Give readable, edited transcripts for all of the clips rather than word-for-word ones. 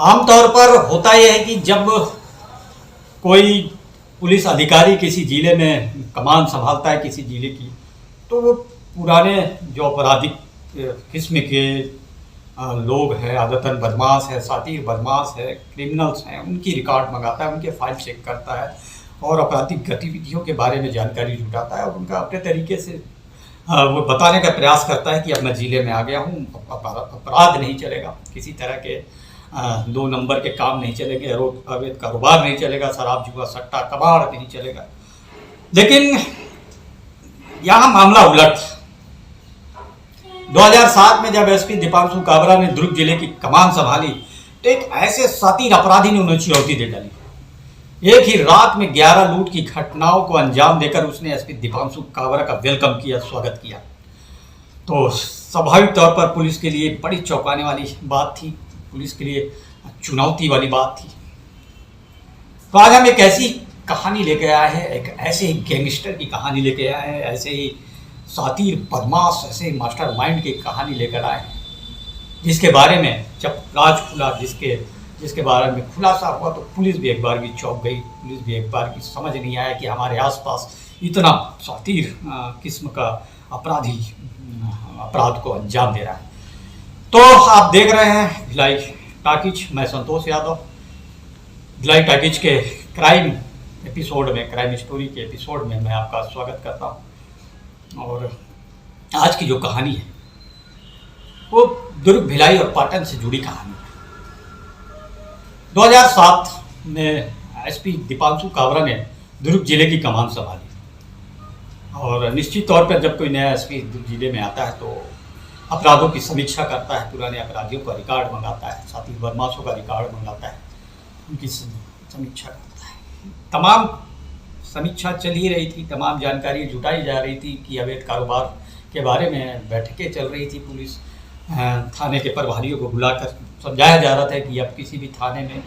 आमतौर पर होता यह है कि जब कोई पुलिस अधिकारी किसी जिले में कमान संभालता है किसी जिले की, तो वो पुराने जो आपराधिक किस्म के लोग हैं, आदतन बदमाश है, सातिर बदमाश है, क्रिमिनल्स हैं, उनकी रिकॉर्ड मंगाता है, उनके फाइल चेक करता है और आपराधिक गतिविधियों के बारे में जानकारी जुटाता है और उनका अपने तरीके से वो बताने का प्रयास करता है कि अब मैं जिले में आ गया हूँ, अपराध नहीं चलेगा, किसी तरह के 2 नंबर के काम नहीं चलेंगे, अवैध कारोबार नहीं चलेगा, शराब जुआ सट्टा कबाड़ नहीं चलेगा। लेकिन यहाँ मामला उलट। 2007 में जब एसपी दीपांशु काबरा ने दुर्ग जिले की कमान संभाली तो एक ऐसे सातिर अपराधी ने उन्हें चुनौती दे डाली। एक ही रात में 11 लूट की घटनाओं को अंजाम देकर उसने एसपी दीपांशु काबरा का वेलकम किया, स्वागत किया। तो स्वाभाविक तौर पर पुलिस के लिए बड़ी चौंकाने वाली बात थी, पुलिस के लिए चुनौती वाली बात थी। तो आज हम एक ऐसी कहानी लेके आए हैं, एक ऐसे ही गैंगस्टर की कहानी लेके आए हैं, ऐसे ही सातिर बदमाश, ऐसे ही मास्टर माइंड की कहानी लेकर आए हैं, जिसके बारे में जब राज खुला, जिसके बारे में खुलासा हुआ तो पुलिस भी एक बार भी चौंक गई। पुलिस भी एक बार भी समझ नहीं आया कि हमारे आसपास इतना सातिर किस्म का अपराधी अपराध को अंजाम दे रहा है। तो आप देख रहे हैं भिलाई टाकीज, मैं संतोष यादव। भिलाई टाकीज के क्राइम एपिसोड में, क्राइम स्टोरी के एपिसोड में मैं आपका स्वागत करता हूँ। और आज की जो कहानी है वो दुर्ग, भिलाई और पाटन से जुड़ी कहानी है। 2007 में एसपी दीपांशु काबरा ने दुर्ग जिले की कमान संभाली और निश्चित तौर पर जब कोई नया एसपी दुर्ग जिले में आता है तो अपराधों की समीक्षा करता है, पुराने अपराधियों का रिकॉर्ड मंगाता है, साथी बदमाशों का रिकॉर्ड मंगाता है, उनकी समीक्षा करता है। तमाम समीक्षा चल ही रही थी, तमाम जानकारी जुटाई जा रही थी कि अवैध कारोबार के बारे में बैठकें चल रही थी। पुलिस थाने के प्रभारियों को बुलाकर समझाया जा रहा था कि अब किसी भी थाने में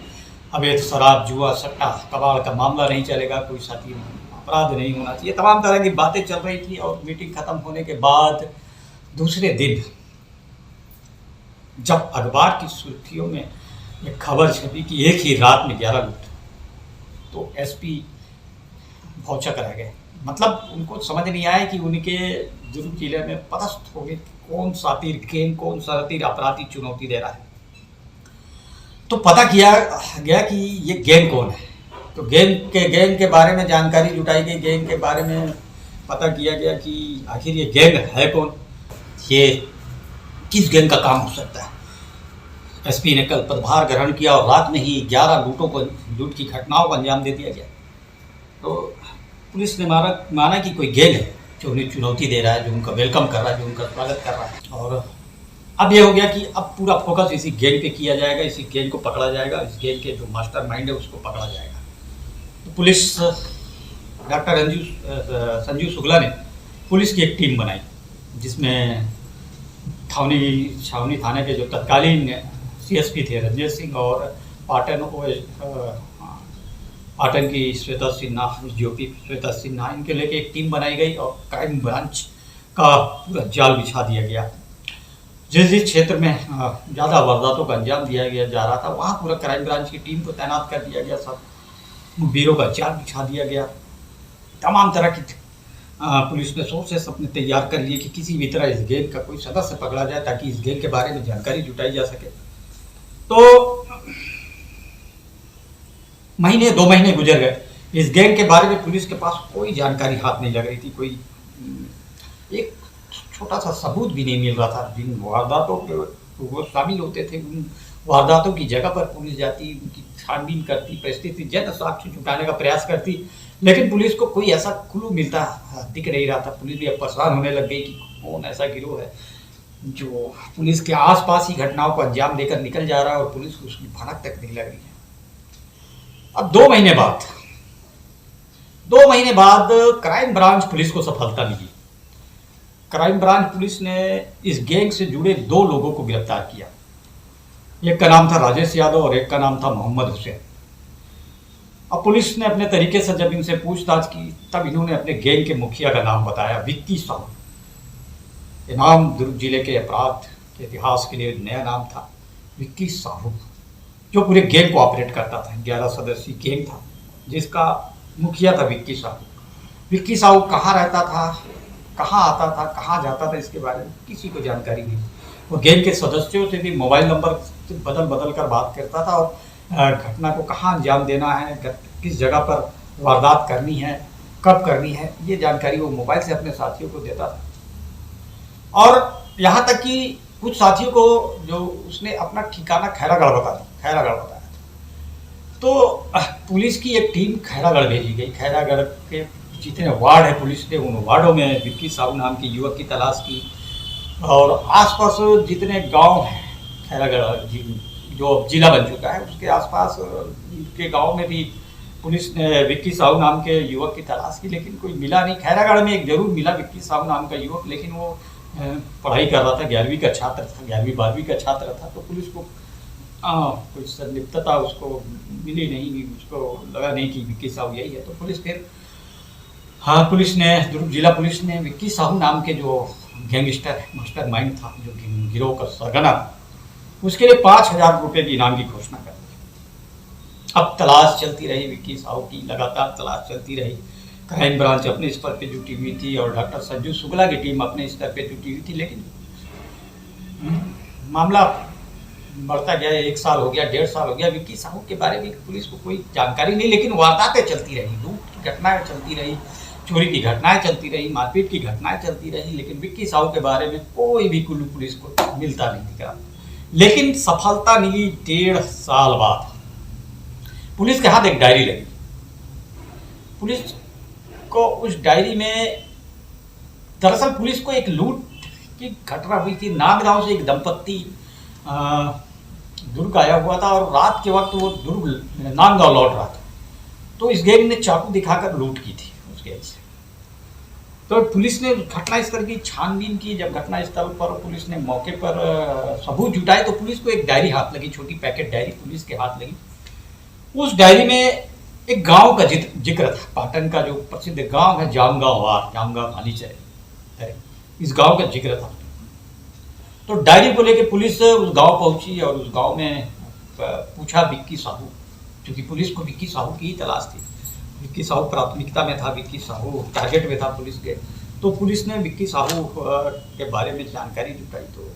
अवैध शराब जुआ सट्टा कबाड़ का मामला नहीं चलेगा, कोई साथी अपराध नहीं होना चाहिए, तमाम तरह की बातें चल रही थी। और मीटिंग खत्म होने के बाद दूसरे दिन जब अखबार की सुर्खियों में एक खबर छपी कि एक ही रात में 11 लूट, तो एसपी भौचक रह गए। मतलब उनको समझ नहीं आया कि उनके दुर्ग जिले में पदस्थ हो गए कौन सातिर गैंग, कौन सातिर अपराधी चुनौती दे रहा है। तो पता किया गया कि ये गैंग कौन है। तो गैंग के बारे में जानकारी जुटाई गई, गैंग के बारे में पता किया गया कि आखिर ये गैंग है कौन, ये किस गैंग का काम हो सकता है। एसपी ने कल पदभार ग्रहण किया और रात में ही 11 लूट की घटनाओं को अंजाम दे दिया गया। तो पुलिस ने माना कि कोई गैंग है जो उन्हें चुनौती दे रहा है, जो उनका वेलकम कर रहा है, जो उनका स्वागत कर रहा है। और अब ये हो गया कि अब पूरा फोकस इसी गैंग पे किया जाएगा, इसी गैंग को पकड़ा जाएगा, इस गैंग के जो मास्टर माइंड है उसको पकड़ा जाएगा। तो पुलिस, डॉक्टर संजू शुक्ला ने पुलिस की एक टीम बनाई जिसमें छावनी थाने के जो तत्कालीन सीएसपी थे रंजन सिंह और पाटन की श्वेता सिन्हा, ज्योति श्वेता सिन्हा, इनके लेके एक टीम बनाई गई और क्राइम ब्रांच का पूरा जाल बिछा दिया गया। जिस क्षेत्र में ज़्यादा वारदातों का अंजाम दिया जा रहा था वहाँ पूरा क्राइम ब्रांच की टीम को तैनात कर दिया गया, सब बीरों का जाल बिछा दिया गया। तमाम तरह की पुलिस ने सोर्सेस अपने तैयार कर लिए कि किसी भी तरह इस गैंग का कोई सदस्य पकड़ा जाए ताकि इस गैंग के बारे में जानकारी जुटाई जा सके। तो महीने 2 महीने गुजर गए, इस गैंग के बारे में पुलिस के पास कोई जानकारी हाथ नहीं लग रही थी, कोई एक छोटा सा सबूत भी नहीं मिल रहा था। जिन वारदातों के वो शामिल होते थे उन वारदातों की जगह पर पुलिस जाती, उनकी छानबीन करती, परिस्थिति जन साक्ष्य जुटाने का प्रयास करती, लेकिन पुलिस को कोई ऐसा क्लू मिलता दिख नहीं रहा था। पुलिस भी अब परेशान होने लग गई कि कौन ऐसा गिरोह है जो पुलिस के आसपास ही घटनाओं को अंजाम देकर निकल जा रहा है और पुलिस को उसकी भनक तक नहीं लग रही है। अब 2 महीने बाद क्राइम ब्रांच पुलिस को सफलता मिली। क्राइम ब्रांच पुलिस ने इस गैंग से जुड़े 2 लोगों को गिरफ्तार किया। एक का नाम था राजेश यादव और एक का नाम था मोहम्मद हुसैन। अब पुलिस ने अपने तरीके से जब इनसे पूछताछ की तब इन्होंने अपने गैंग के मुखिया का नाम बताया, विक्की साहू। ये नाम दुर्ग जिले के अपराध के इतिहास के लिए नया नाम था, विक्की साहू। जो पूरे गैंग को ऑपरेट करता था। 11 सदस्यीय गैंग था जिसका मुखिया था विक्की साहू। विक्की साहू कहाँ रहता था, कहाँ आता था, कहाँ जाता था, इसके बारे में किसी को जानकारी नहीं। वो गैंग के सदस्यों से भी मोबाइल नंबर बदल बदल कर बात करता था और घटना को कहाँ अंजाम देना है, किस जगह पर वारदात करनी है, कब करनी है, ये जानकारी वो मोबाइल से अपने साथियों को देता था। और यहाँ तक कि कुछ साथियों को जो उसने अपना ठिकाना खैरागढ़ बताया। तो पुलिस की एक टीम खैरागढ़ भेजी गई। खैरागढ़ के जितने वार्ड है, पुलिस ने उन वार्डों में विक्की साहू नाम के युवक की तलाश की और आसपास जितने गांव हैं खैरागढ़ जो जिला बन चुका है उसके आसपास के गांव में भी पुलिस ने विक्की साहू नाम के युवक की तलाश की, लेकिन कोई मिला नहीं। खैरागढ़ में एक जरूर मिला विक्की साहू नाम का युवक, लेकिन वो पढ़ाई कर रहा था, 11वीं का छात्र था, 11वीं 12वीं का छात्र था। तो पुलिस को कोई संलिप्तता उसको मिली नहीं, उसको लगा नहीं कि विक्की साहू यही है। तो पुलिस ने दुर्ग जिला पुलिस ने विक्की साहू नाम के जो गैंगस्टर मास्टर माइंड था, जो गिरोह का सरगना था, उसके लिए 5,000 रुपये की इनाम की घोषणा कर दी। अब तलाश चलती रही विक्की साहू की, लगातार तलाश चलती रही। क्राइम ब्रांच अपने स्तर पे जुटी हुई थी और डॉक्टर संजू शुक्ला की टीम अपने स्तर पे जुटी हुई थी, लेकिन मामला बढ़ता गया। 1 साल हो गया, 1.5 साल हो गया, विक्की साहू के बारे में पुलिस को कोई जानकारी नहीं, लेकिन वारदातें चलती रही, लूट की घटनाएं चलती रही, चोरी की घटनाएं चलती रही, मारपीट की घटनाएं चलती रही, लेकिन विक्की साहू के बारे में कोई भी कुल्लू पुलिस को मिलता नहीं दिखा। लेकिन सफलता मिली 1.5 साल बाद। पुलिस के हाथ एक डायरी लगी। पुलिस को उस डायरी में दरअसल पुलिस को एक लूट की घटना हुई थी। नागगांव से एक दंपत्ति दुर्ग आया हुआ था और रात के वक्त वो दुर्ग नांदगांव लौट रहा था। तो इस गैंग ने चाकू दिखाकर लूट की थी उस गैंग से। तो पुलिस ने घटनास्थल की छानबीन की। जब घटनास्थल पर पुलिस ने मौके पर सबूत जुटाए तो पुलिस को एक डायरी हाथ लगी, छोटी पैकेट डायरी पुलिस के हाथ लगी। उस डायरी में एक गांव का जिक्र था। पाटन का जो प्रसिद्ध गांव है जामगांव भालीचरे, इस गांव का जिक्र था। तो डायरी को लेकर पुलिस उस गांव पहुंची और उस गांव में पूछा विक्की साहू, क्योंकि पुलिस को विक्की साहू की ही तलाश थी। विक्की साहू प्राथमिकता में था, विक्की साहू टारगेट में था पुलिस के। तो पुलिस ने विक्की साहू के बारे में जानकारी जुटाई। तो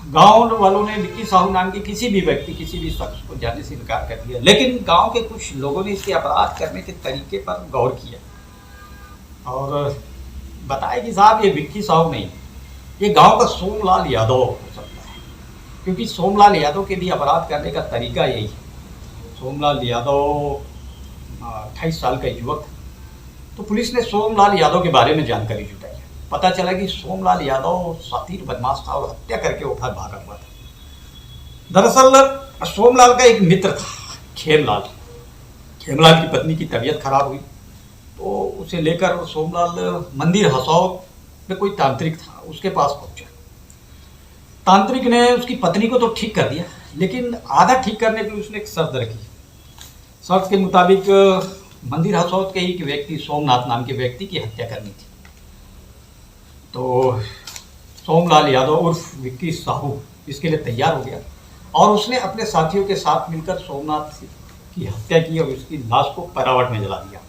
गांव वालों ने विक्की साहू नाम के किसी भी व्यक्ति, किसी भी शख्स को जानने से इनकार कर दिया, लेकिन गांव के कुछ लोगों ने इसके अपराध करने के तरीके पर गौर किया और बताया कि साहब ये विक्की साहू नहीं, ये गांव का सोमलाल यादव हो सकता है, क्योंकि सोमलाल यादव के भी अपराध करने का तरीका यही है। सोमलाल यादव 28 साल का युवक था। तो पुलिस ने सोमलाल यादव के बारे में जानकारी जुटाई। पता चला कि सोमलाल यादव शातिर बदमाश था और हत्या करके वो भागा हुआ था। दरअसल सोमलाल का एक मित्र था खेमलाल की पत्नी की तबीयत खराब हुई तो उसे लेकर सोमलाल मंदिर हसौद में कोई तांत्रिक था, उसके पास पहुंचा। तांत्रिक ने उसकी पत्नी को तो ठीक कर दिया, लेकिन आधा ठीक करने के लिए उसने एक शर्त रखी। शर्त के मुताबिक मंदिर हसौद के ही एक व्यक्ति, सोमनाथ नाम के व्यक्ति की हत्या करनी थी। तो सोमलाल यादव उर्फ विक्की साहू इसके लिए तैयार हो गया और उसने अपने साथियों के साथ मिलकर सोमनाथ की हत्या की और उसकी लाश को पैरावट में जला दिया।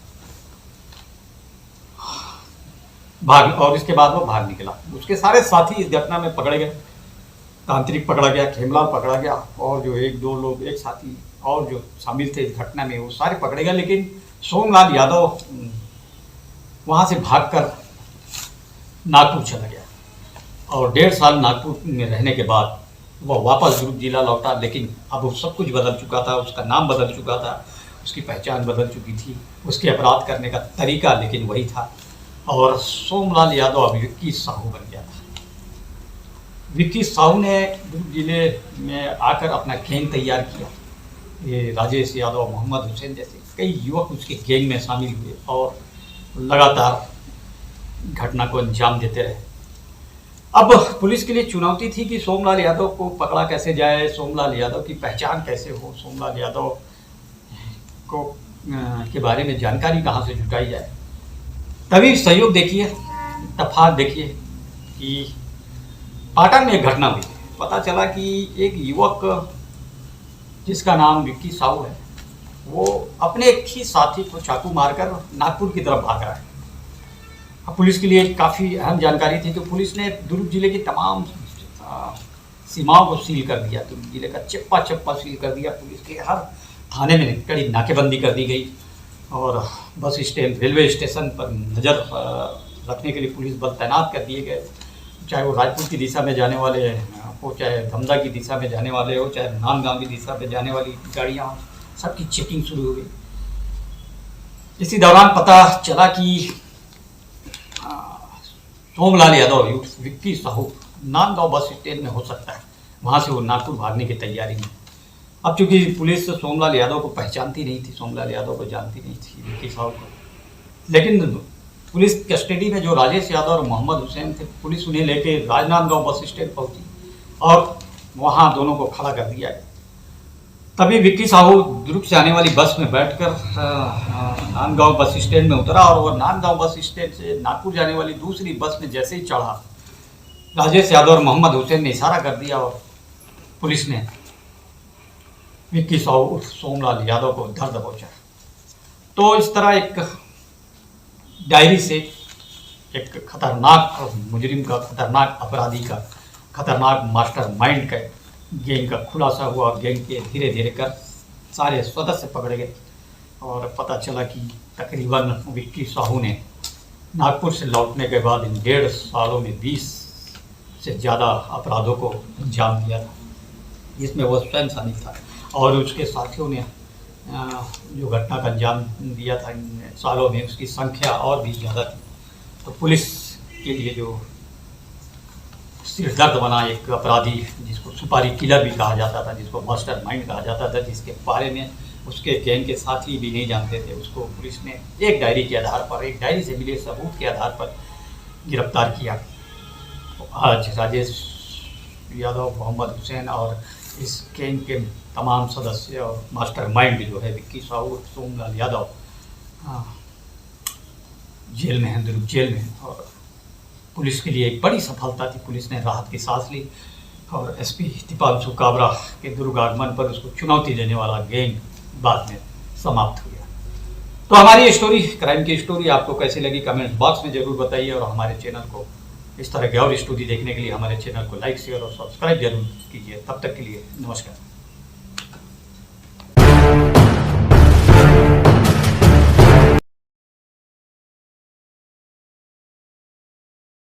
और इसके बाद वो भाग निकला। उसके सारे साथी इस घटना में पकड़े गए। तांत्रिक पकड़ा गया, खेमलाल पकड़ा गया और जो 1-2 लोग, एक साथी और जो शामिल थे इस घटना में, वो सारे पकड़े गए। लेकिन सोमलाल यादव वहाँ से भागकर नागपुर चला गया और 1.5 साल नागपुर में रहने के बाद वह वापस दुर्ग जिला लौटा। लेकिन अब वो सब कुछ बदल चुका था, उसका नाम बदल चुका था, उसकी पहचान बदल चुकी थी, उसके अपराध करने का तरीका लेकिन वही था और सोमलाल यादव अब विक्की साहू बन गया था। विक्की साहू ने दुर्ग जिले में आकर अपना गैंग तैयार किया। ये राजेश यादव, मोहम्मद हुसैन जैसे कई युवक उसके गैंग में शामिल हुए और लगातार घटना को अंजाम देते रहे। अब पुलिस के लिए चुनौती थी कि सोमलाल यादव को पकड़ा कैसे जाए, सोमलाल यादव की पहचान कैसे हो, सोमलाल यादव को के बारे में जानकारी कहाँ से जुटाई जाए। तभी सहयोग देखिए, इत्तेफाक देखिए कि पाटन में एक घटना हुई। पता चला कि एक युवक जिसका नाम विक्की साहू है, वो अपने एक ही साथी को चाकू मारकर नागपुर की तरफ भाग रहा है। अब पुलिस के लिए काफ़ी अहम जानकारी थी, तो पुलिस ने दुर्ग जिले की तमाम सीमाओं को सील कर दिया। दुर्ग जिले का चप्पा चप्पा सील कर दिया। पुलिस के हर थाने में कड़ी नाकेबंदी कर दी गई और बस स्टैंड, रेलवे स्टेशन पर नज़र रखने के लिए पुलिस बल तैनात कर दिए गए। चाहे वो राजपुर की दिशा में जाने वाले हो, चाहे धमदा की दिशा में जाने वाले हो, चाहे नांदगांव की दिशा में जाने वाली गाड़ियाँ हो, सबकी चेकिंग शुरू हो गई। इसी दौरान पता चला कि सोमलाल यादव विक्की साहू नांदगांव बस स्टैंड में हो सकता है, वहाँ से वो नागपुर भागने की तैयारी में। अब चूंकि पुलिस सोमलाल यादव को पहचानती नहीं थी, सोमलाल यादव को जानती नहीं थी, विक्की साहू को, लेकिन पुलिस कस्टडी में जो राजेश यादव और मोहम्मद हुसैन थे, पुलिस उन्हें लेके राजनांदगांव बस स्टैंड पहुंची और वहाँ दोनों को खड़ा कर दिया गया। तभी विक्की साहू दुर्ग से आने वाली बस में बैठकर नांदगांव बस स्टैंड में उतरा और वह नांदगांव बस स्टैंड से नागपुर जाने वाली दूसरी बस में जैसे ही चढ़ा, राजेश यादव और मोहम्मद हुसैन ने इशारा कर दिया और पुलिस ने विक्की साहू उर्फ सोमलाल यादव को धर दबोचा। तो इस तरह एक डायरी से एक खतरनाक मुजरिम का, खतरनाक अपराधी का, खतरनाक मास्टरमाइंड का गैंग का खुलासा हुआ। गैंग के धीरे धीरे कर सारे सदस्य पकड़े गए और पता चला कि तकरीबन विक्की साहू ने नागपुर से लौटने के बाद इन 1.5 सालों में 20 से ज़्यादा अपराधों को अंजाम दिया था, जिसमें वह स्वयं शामिल था और उसके साथियों ने जो घटना का अंजाम दिया था इन सालों में, उसकी संख्या और भी ज़्यादा थी। तो पुलिस के लिए जो सिरदर्द बना एक अपराधी, जिसको सुपारी किलर भी कहा जाता था, जिसको मास्टरमाइंड कहा जाता था, जिसके बारे में उसके गैंग के साथी भी नहीं जानते थे, उसको पुलिस ने एक डायरी के आधार पर, एक डायरी से मिले सबूत के आधार पर गिरफ्तार किया। तो आज राजेश यादव, मोहम्मद हुसैन और इस गैंग के तमाम सदस्य और मास्टरमाइंड जो है विक्की साहू, सोमलाल यादव जेल में हैं, दुर्ग जेल में। और पुलिस के लिए एक बड़ी सफलता थी, पुलिस ने राहत की सांस ली और एसपी दीपांशु काबरा के दुर्ग आगमन पर उसको चुनौती देने वाला गैंग बाद में समाप्त हो गया। तो हमारी स्टोरी, क्राइम की स्टोरी आपको कैसी लगी कमेंट बॉक्स में जरूर बताइए और हमारे चैनल को इस तरह की और स्टोरी देखने के लिए हमारे चैनल को लाइक, शेयर और सब्सक्राइब जरूर कीजिए। तब तक के लिए नमस्कार।